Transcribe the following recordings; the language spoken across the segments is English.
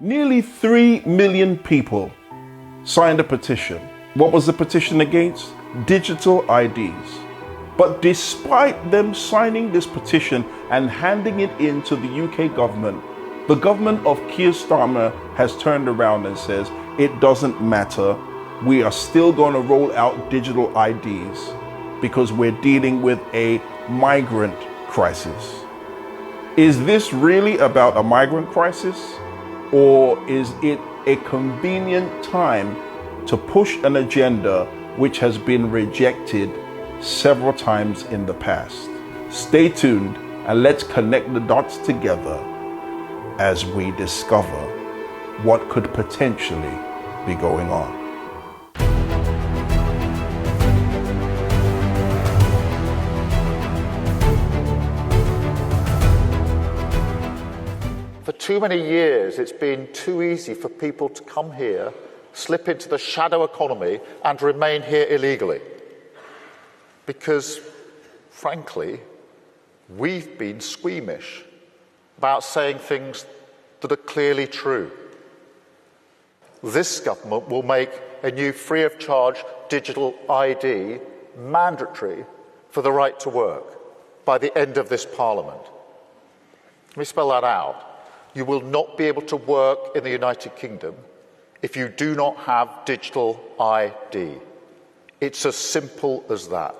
Nearly 3 million people signed a petition. What was the petition against? Digital IDs. But despite them signing this petition and handing it in to the UK government, the government of Keir Starmer has turned around and says, it doesn't matter. We are still going to roll out digital IDs because we're dealing with a migrant crisis. Is this really about a migrant crisis? Or is it a convenient time to push an agenda which has been rejected several times in the past? Stay tuned and let's connect the dots together as we discover what could potentially be going on. For too many years, it's been too easy for people to come here, slip into the shadow economy and remain here illegally. Because, frankly, we've been squeamish about saying things that are clearly true. This government will make a new free-of-charge digital ID mandatory for the right to work by the end of this Parliament. Let me spell that out. You will not be able to work in the United Kingdom if you do not have digital ID. It's as simple as that.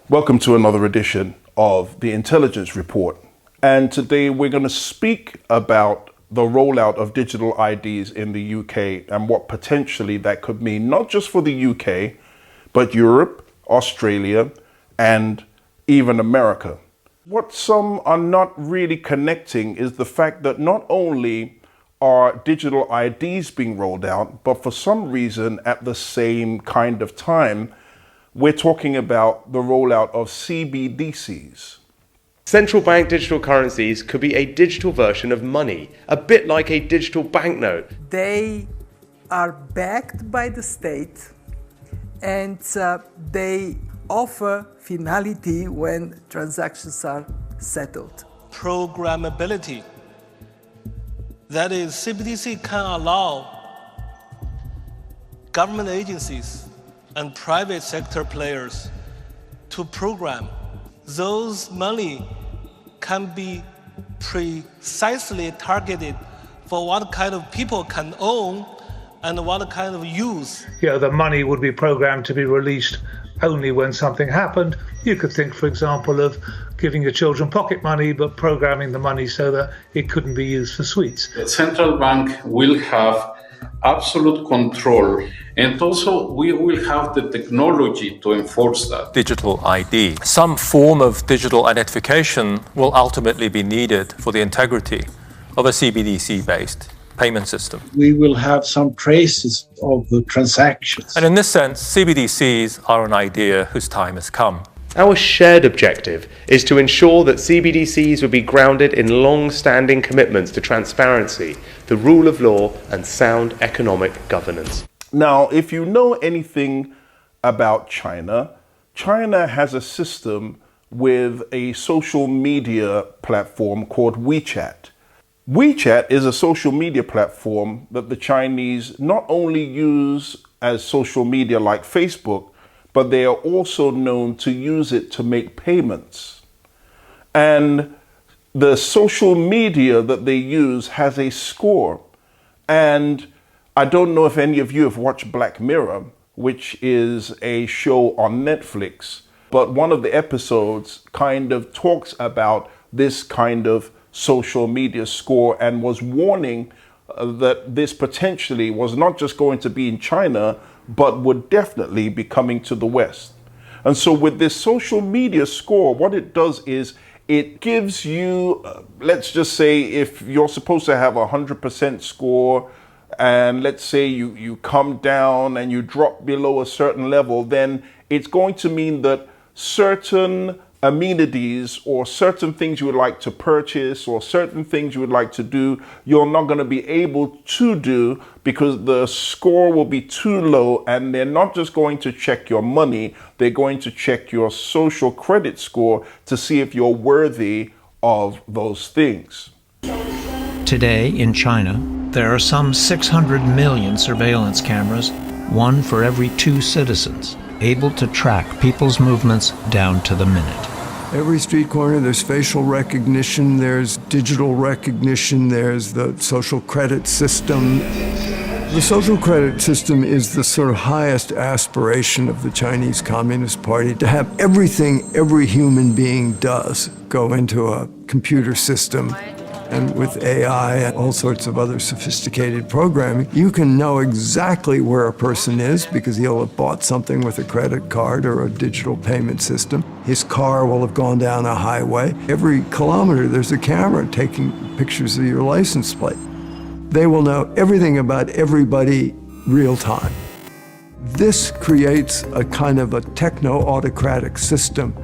Welcome to another edition of the Intelligence Report. And today we're going to speak about the rollout of digital IDs in the UK and what potentially that could mean, not just for the UK, but Europe, Australia, and even America. What some are not really connecting is the fact that not only are digital IDs being rolled out, but for some reason at the same kind of time, we're talking about the rollout of CBDCs. Central bank digital currencies could be a digital version of money, a bit like a digital banknote. They are backed by the state and they offer finality when transactions are settled. Programmability. That is, CBDC can allow government agencies and private sector players to program. Those money can be precisely targeted for what kind of people can own and what kind of use. The money would be programmed to be released only when something happened. You could think, for example, of giving your children pocket money, but programming the money so that it couldn't be used for sweets. The central bank will have absolute control, and also we will have the technology to enforce that. Digital ID. Some form of digital identification will ultimately be needed for the integrity of a CBDC-based payment system. We will have some traces of the transactions. And in this sense, CBDCs are an idea whose time has come. Our shared objective is to ensure that CBDCs will be grounded in long-standing commitments to transparency, the rule of law, and sound economic governance. Now, if you know anything about China, China has a system with a social media platform called WeChat. WeChat is a social media platform that the Chinese not only use as social media like Facebook, but they are also known to use it to make payments. And the social media that they use has a score. And I don't know if any of you have watched Black Mirror, which is a show on Netflix, but one of the episodes kind of talks about this kind of social media score and was warning that this potentially was not just going to be in China, but would definitely be coming to the West. And so with this social media score, what it does is it gives you, let's just say if you're supposed to have 100% score, and let's say you come down and you drop below a certain level, then it's going to mean that certain amenities or certain things you would like to purchase or certain things you would like to do, you're not going to be able to do because the score will be too low, and they're not just going to check your money, they're going to check your social credit score to see if you're worthy of those things. Today in China, There are some 600 million surveillance cameras, one for every 2 citizens, able to track people's movements down to the minute. Every street corner, there's facial recognition, there's digital recognition, there's the social credit system. The social credit system is the sort of highest aspiration of the Chinese Communist Party, to have everything every human being does go into a computer system. And with AI and all sorts of other sophisticated programming, you can know exactly where a person is because he'll have bought something with a credit card or a digital payment system. His car will have gone down a highway. Every kilometer, there's a camera taking pictures of your license plate. They will know everything about everybody real time. This creates a kind of a techno-autocratic system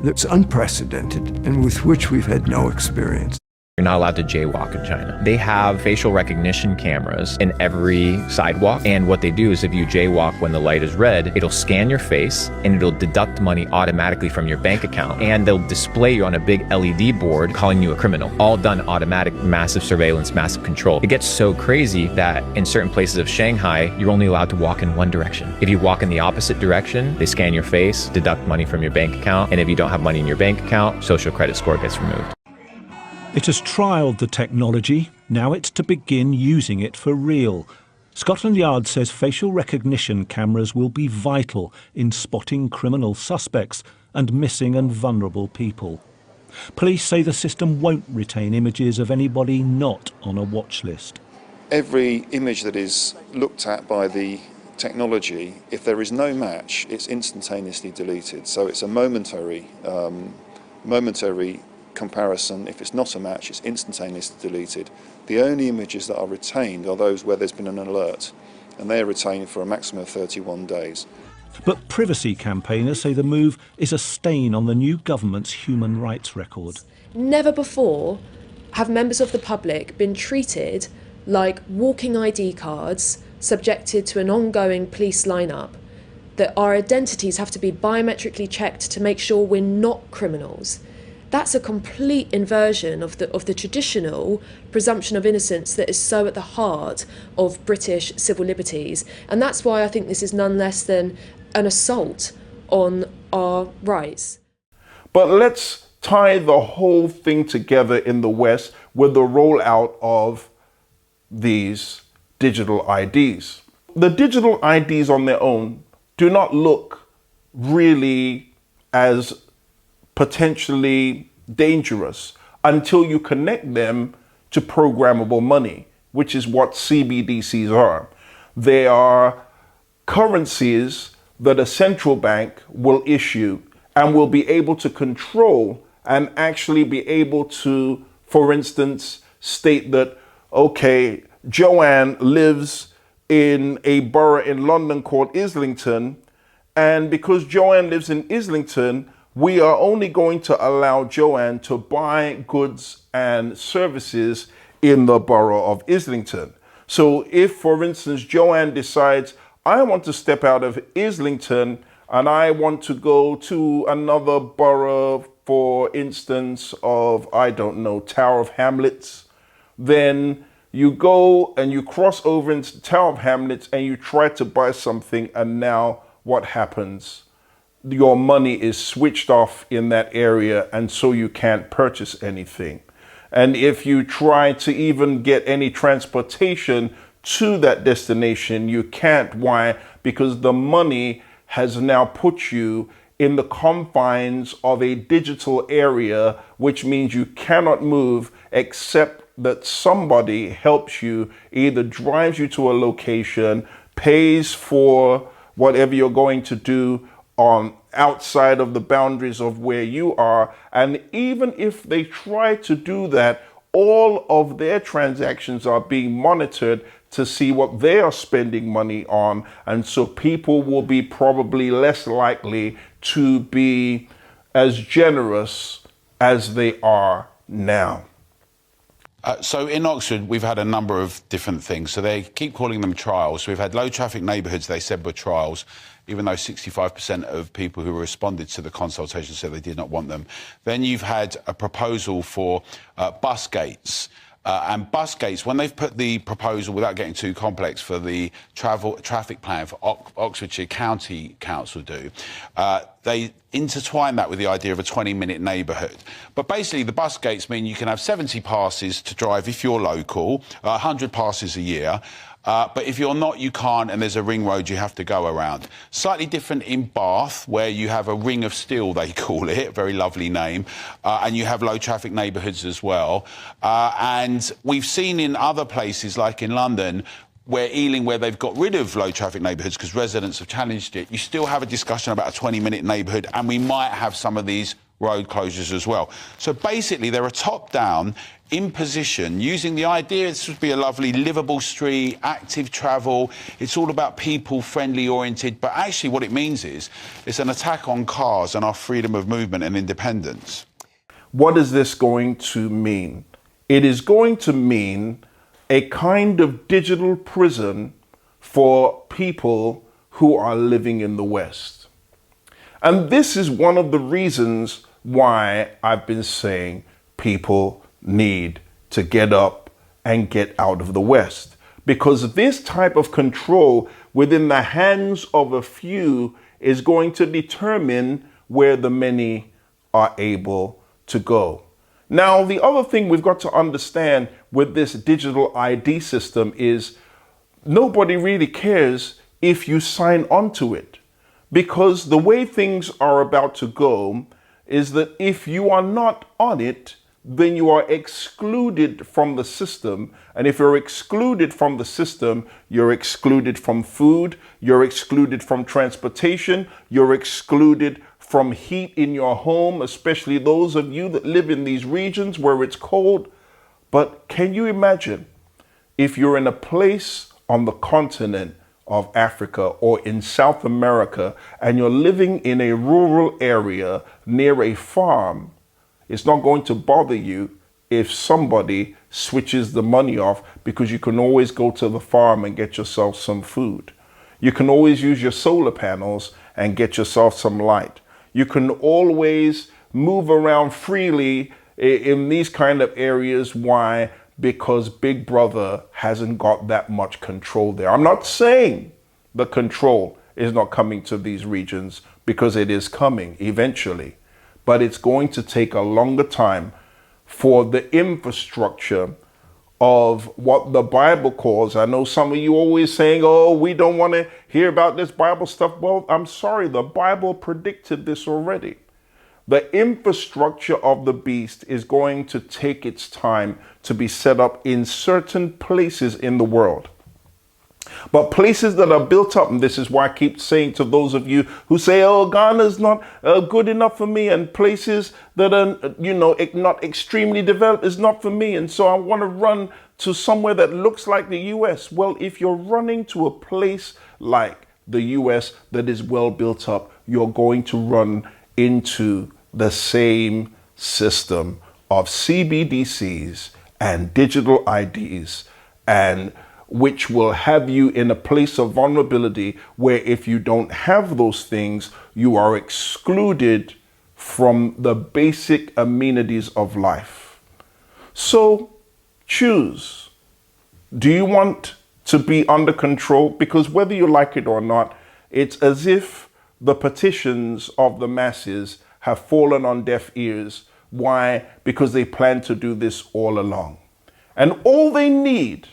that's unprecedented and with which we've had no experience. You're not allowed to jaywalk in China. They have facial recognition cameras in every sidewalk, and what they do is if you jaywalk when the light is red, it'll scan your face and it'll deduct money automatically from your bank account, and they'll display you on a big LED board calling you a criminal. All done automatic, massive surveillance, massive control. It gets so crazy that in certain places of Shanghai, you're only allowed to walk in one direction. If you walk in the opposite direction, they scan your face, deduct money from your bank account, and if you don't have money in your bank account, social credit score gets removed. It has trialled the technology, now it's to begin using it for real. Scotland Yard says facial recognition cameras will be vital in spotting criminal suspects and missing and vulnerable people. Police say the system won't retain images of anybody not on a watch list. Every image that is looked at by the technology, if there is no match, it's instantaneously deleted. So it's a momentary comparison. If it's not a match, it's instantaneously deleted. The only images that are retained are those where there's been an alert, and they are retained for a maximum of 31 days. But privacy campaigners say the move is a stain on the new government's human rights record. Never before have members of the public been treated like walking ID cards subjected to an ongoing police lineup, that our identities have to be biometrically checked to make sure we're not criminals. That's a complete inversion of the traditional presumption of innocence that is so at the heart of British civil liberties. And that's why I think this is none less than an assault on our rights. But let's tie the whole thing together in the West with the rollout of these digital IDs. The digital IDs on their own do not look really as potentially dangerous until you connect them to programmable money, which is what CBDCs are. They are currencies that a central bank will issue and will be able to control and actually be able to, for instance, state that, okay, Joanne lives in a borough in London called Islington, and because Joanne lives in Islington, we are only going to allow Joanne to buy goods and services in the borough of Islington. So if, for instance, Joanne decides, I want to step out of Islington and I want to go to another borough, for instance, of, I don't know, Tower of Hamlets, then you go and you cross over into Tower of Hamlets and you try to buy something, and now what happens? Your money is switched off in that area, and so you can't purchase anything. And if you try to even get any transportation to that destination, you can't. Why? Because the money has now put you in the confines of a digital area, which means you cannot move except that somebody helps you, either drives you to a location, pays for whatever you're going to do on outside of the boundaries of where you are. And even if they try to do that, all of their transactions are being monitored to see what they are spending money on. And so people will be probably less likely to be as generous as they are now. So in Oxford, we've had a number of different things. So they keep calling them trials. We've had low traffic neighbourhoods, they said were trials, even though 65% of people who responded to the consultation said they did not want them. Then you've had a proposal for bus gates. and bus gates, when they've put the proposal, without getting too complex, for the traffic plan for Oxfordshire County Council they intertwine that with the idea of a 20-minute neighbourhood. But basically, the bus gates mean you can have 70 passes to drive if you're local, 100 passes a year. But if you're not, you can't, and there's a ring road you have to go around. Slightly different in Bath, where you have a ring of steel, they call it, very lovely name, and you have low traffic neighbourhoods as well. And we've seen in other places, like in London, where Ealing, where they've got rid of low traffic neighbourhoods because residents have challenged it, you still have a discussion about a 20-minute neighbourhood, and we might have some of these road closures as well. So basically, they're a top-down imposition using the idea this would be a lovely livable street, active travel. It's all about people-friendly oriented, but actually what it means is it's an attack on cars and our freedom of movement and independence. What is this going to mean? It is going to mean a kind of digital prison for people who are living in the West. And this is one of the reasons why I've been saying people need to get up and get out of the West. Because this type of control within the hands of a few is going to determine where the many are able to go. Now, the other thing we've got to understand with this digital ID system is nobody really cares if you sign on to it. Because the way things are about to go is that if you are not on it, then you are excluded from the system. And if you're excluded from the system, you're excluded from food, you're excluded from transportation, you're excluded from heat in your home, especially those of you that live in these regions where it's cold. But can you imagine if you're in a place on the continent of Africa or in South America and you're living in a rural area near a farm? It's not going to bother you if somebody switches the money off, because you can always go to the farm and get yourself some food. You can always use your solar panels and get yourself some light. You can always move around freely in these kind of areas. Why? Because Big Brother hasn't got that much control there. I'm not saying the control is not coming to these regions, because it is coming eventually. But it's going to take a longer time for the infrastructure of what the Bible calls. I know some of you always saying, oh, we don't want to hear about this Bible stuff. Well, I'm sorry, the Bible predicted this already. The infrastructure of the beast is going to take its time to be set up in certain places in the world. But places that are built up, and this is why I keep saying to those of you who say, oh, Ghana's not good enough for me, and places that are, not extremely developed is not for me, and so I want to run to somewhere that looks like the US. Well, if you're running to a place like the US that is well built up, you're going to run into the same system of CBDCs and digital IDs, and which will have you in a place of vulnerability where if you don't have those things, you are excluded from the basic amenities of life. So choose. Do you want to be under control? Because whether you like it or not, it's as if the petitions of the masses have fallen on deaf ears. Why? Because they plan to do this all along. And all they need,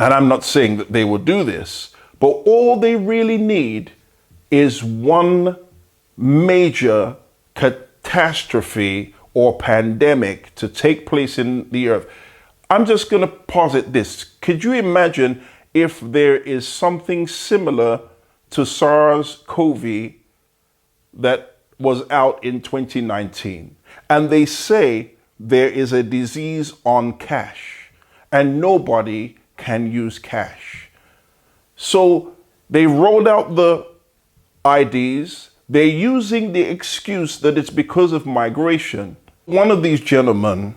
and I'm not saying that they will do this, but all they really need is one major catastrophe or pandemic to take place in the earth. I'm just going to posit this. Could you imagine if there is something similar to SARS-CoV that was out in 2019, and they say there is a disease on cash and nobody can use cash? So they rolled out the IDs. They're using the excuse that it's because of migration. One of these gentlemen,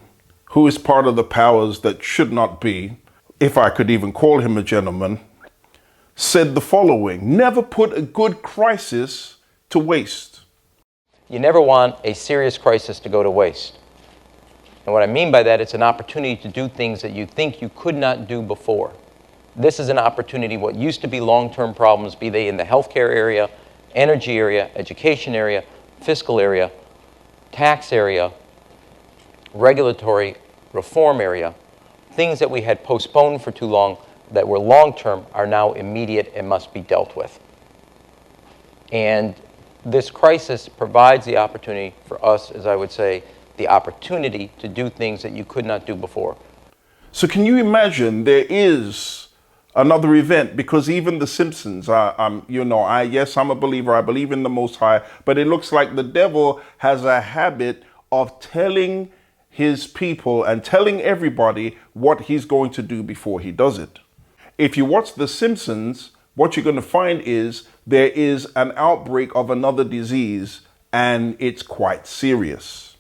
who is part of the powers that should not be, if I could even call him a gentleman, said the following: never put a good crisis to waste. You never want a serious crisis to go to waste. And what I mean by that, it's an opportunity to do things that you think you could not do before. This is an opportunity, what used to be long-term problems, be they in the healthcare area, energy area, education area, fiscal area, tax area, regulatory reform area, things that we had postponed for too long that were long-term are now immediate and must be dealt with. And this crisis provides the opportunity for us, as I would say, the opportunity to do things that you could not do before. So can you imagine there is another event? Because even The Simpsons, yes, I'm a believer. I believe in the Most High, but it looks like the devil has a habit of telling his people and telling everybody what he's going to do before he does it. If you watch The Simpsons, what you're going to find is there is an outbreak of another disease, and it's quite serious.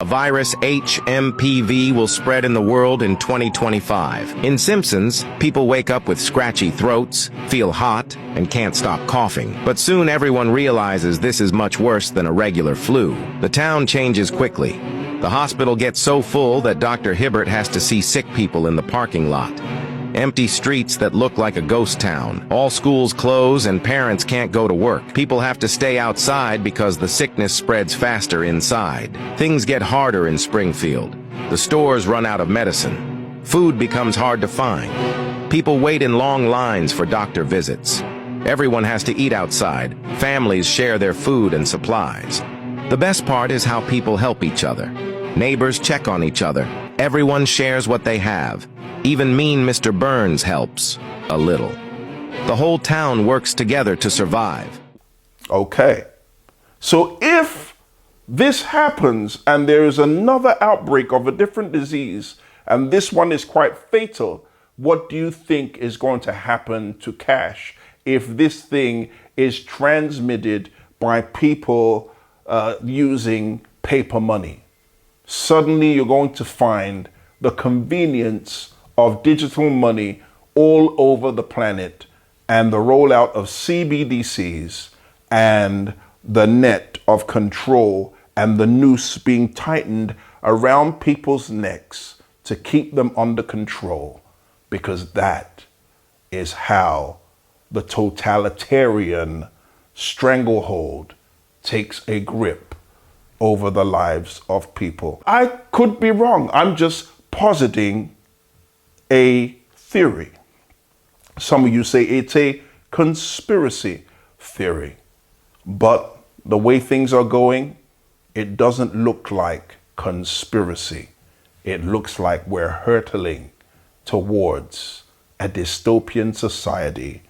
A virus HMPV will spread in the world in 2025. In Simpsons, people wake up with scratchy throats, feel hot, and can't stop coughing. But soon everyone realizes this is much worse than a regular flu. The town changes quickly. The hospital gets so full that Dr. Hibbert has to see sick people in the parking lot. Empty streets that look like a ghost town. All schools close and parents can't go to work. People have to stay outside because the sickness spreads faster inside. Things get harder in Springfield. The stores run out of medicine. Food becomes hard to find. People wait in long lines for doctor visits. Everyone has to eat outside. Families share their food and supplies. The best part is how people help each other. Neighbors check on each other. Everyone shares what they have. Even mean Mr. Burns helps a little. The whole town works together to survive. Okay. So if this happens and there is another outbreak of a different disease, and this one is quite fatal, what do you think is going to happen to cash if this thing is transmitted by people using paper money? Suddenly you're going to find the convenience of digital money all over the planet, and the rollout of CBDCs and the net of control and the noose being tightened around people's necks to keep them under control, because that is how the totalitarian stranglehold takes a grip over the lives of people. I could be wrong. I'm just positing a theory. Some of you say it's a conspiracy theory, but the way things are going, it doesn't look like conspiracy. It looks like we're hurtling towards a dystopian society,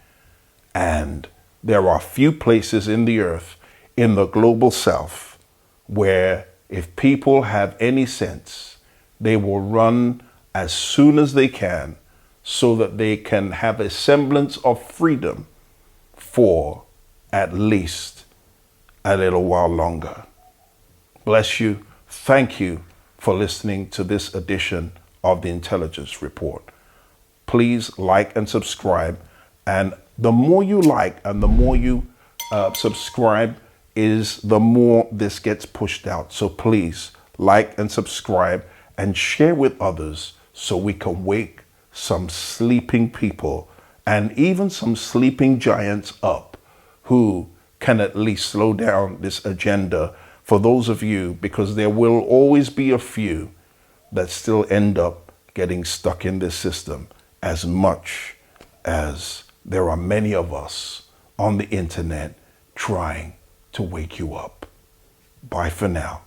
and there are few places in the earth, in the global south, where if people have any sense, they will run as soon as they can so that they can have a semblance of freedom for at least a little while longer. Bless you. Thank you for listening to this edition of the Intelligence Report. Please like and subscribe. And the more you like and the more you subscribe is the more this gets pushed out. So please like and subscribe and share with others so we can wake some sleeping people and even some sleeping giants up who can at least slow down this agenda for those of you, because there will always be a few that still end up getting stuck in this system, as much as there are many of us on the internet trying to wake you up. Bye for now.